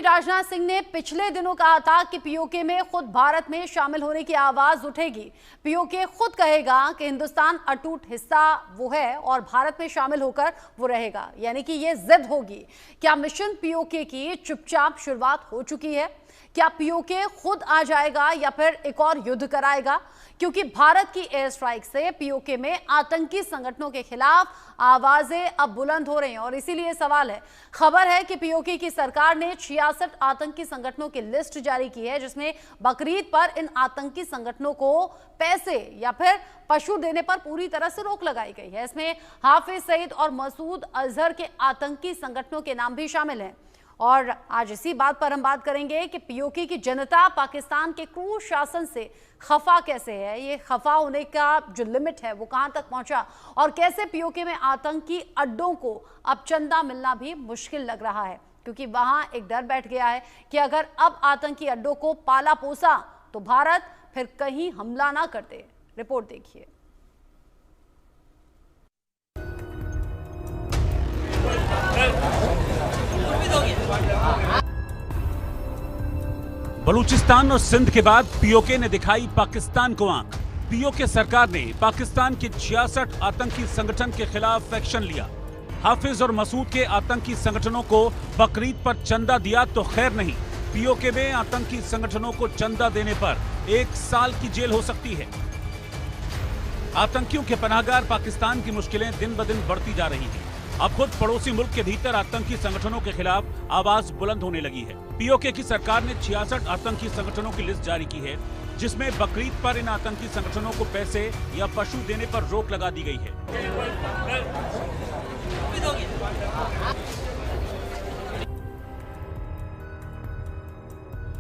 राजनाथ सिंह ने पिछले दिनों कहा था कि पीओके में खुद भारत में शामिल होने की आवाज उठेगी। पीओके खुद कहेगा कि हिंदुस्तान अटूट हिस्सा वो है और भारत में शामिल होकर वो रहेगा, यानी कि ये जिद होगी। क्या मिशन पीओके की चुपचाप शुरुआत हो चुकी है? क्या पीओके खुद आ जाएगा या फिर एक और युद्ध कराएगा? क्योंकि भारत की एयर स्ट्राइक से पीओके में आतंकी संगठनों के खिलाफ आवाजें अब बुलंद हो रही हैं और इसीलिए सवाल है। खबर है कि पीओके की सरकार ने 66 आतंकी संगठनों की लिस्ट जारी की है, जिसमें बकरीद पर इन आतंकी संगठनों को पैसे या फिर पशु देने पर पूरी तरह से रोक लगाई गई है। इसमें हाफिज सईद और मसूद अजहर के आतंकी संगठनों के नाम भी शामिल हैं। और आज इसी बात पर हम बात करेंगे कि पीओके की जनता पाकिस्तान के क्रूर शासन से खफा कैसे है, ये खफा होने का जो लिमिट है वो कहां तक पहुंचा और कैसे पीओके में आतंकी अड्डों को अब चंदा मिलना भी मुश्किल लग रहा है, क्योंकि वहां एक डर बैठ गया है कि अगर अब आतंकी अड्डों को पाला पोसा तो भारत फिर कहीं हमला ना कर दे। रिपोर्ट देखिए। बलूचिस्तान और सिंध के बाद पीओके ने दिखाई पाकिस्तान को आंख। पीओके सरकार ने पाकिस्तान के 66 आतंकी संगठन के खिलाफ एक्शन लिया। हाफिज और मसूद के आतंकी संगठनों को बकरीद पर चंदा दिया तो खैर नहीं, पीओके में आतंकी संगठनों को चंदा देने पर 1 साल की जेल हो सकती है। आतंकियों के पनाहगार पाकिस्तान की मुश्किलें दिन ब दिन बढ़ती जा रही हैं। अब खुद पड़ोसी मुल्क के भीतर आतंकी संगठनों के खिलाफ आवाज बुलंद होने लगी है। पीओके की सरकार ने 66 आतंकी संगठनों की लिस्ट जारी की है, जिसमें बकरीद पर इन आतंकी संगठनों को पैसे या पशु देने पर रोक लगा दी गई है।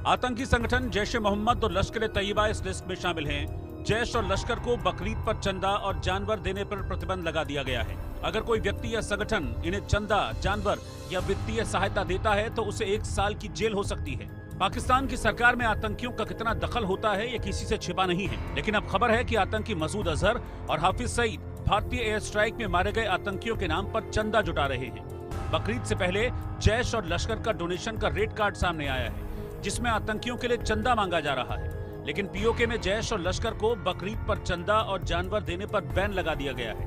आतंकी संगठन जैश-ए मोहम्मद और लश्कर-ए-तैयबा इस लिस्ट में शामिल हैं। जैश और लश्कर को बकरीद पर चंदा और जानवर देने पर प्रतिबंध लगा दिया गया है। अगर कोई व्यक्ति या संगठन इन्हें चंदा, जानवर या वित्तीय सहायता देता है तो उसे 1 साल की जेल हो सकती है। पाकिस्तान की सरकार में आतंकियों का कितना दखल होता है ये किसी से छिपा नहीं है, लेकिन अब खबर है कि आतंकी मसूद अजहर और हाफिज सईद भारतीय एयर स्ट्राइक में मारे गए आतंकियों के नाम पर चंदा जुटा रहे हैं। बकरीद से पहले जैश और लश्कर का डोनेशन का रेड कार्ड सामने आया है, जिसमें आतंकियों के लिए चंदा मांगा जा रहा है। लेकिन पीओके में जैश और लश्कर को बकरीद पर चंदा और जानवर देने पर बैन लगा दिया गया है।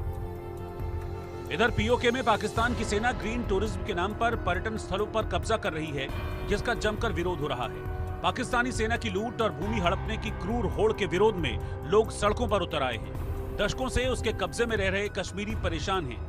इधर पीओके में पाकिस्तान की सेना ग्रीन टूरिज्म के नाम पर पर्यटन स्थलों पर कब्जा कर रही है, जिसका जमकर विरोध हो रहा है। पाकिस्तानी सेना की लूट और भूमि हड़पने की क्रूर होड़ के विरोध में लोग सड़कों पर उतर आए हैं। दशकों से उसके कब्जे में रह रहे कश्मीरी परेशान हैं।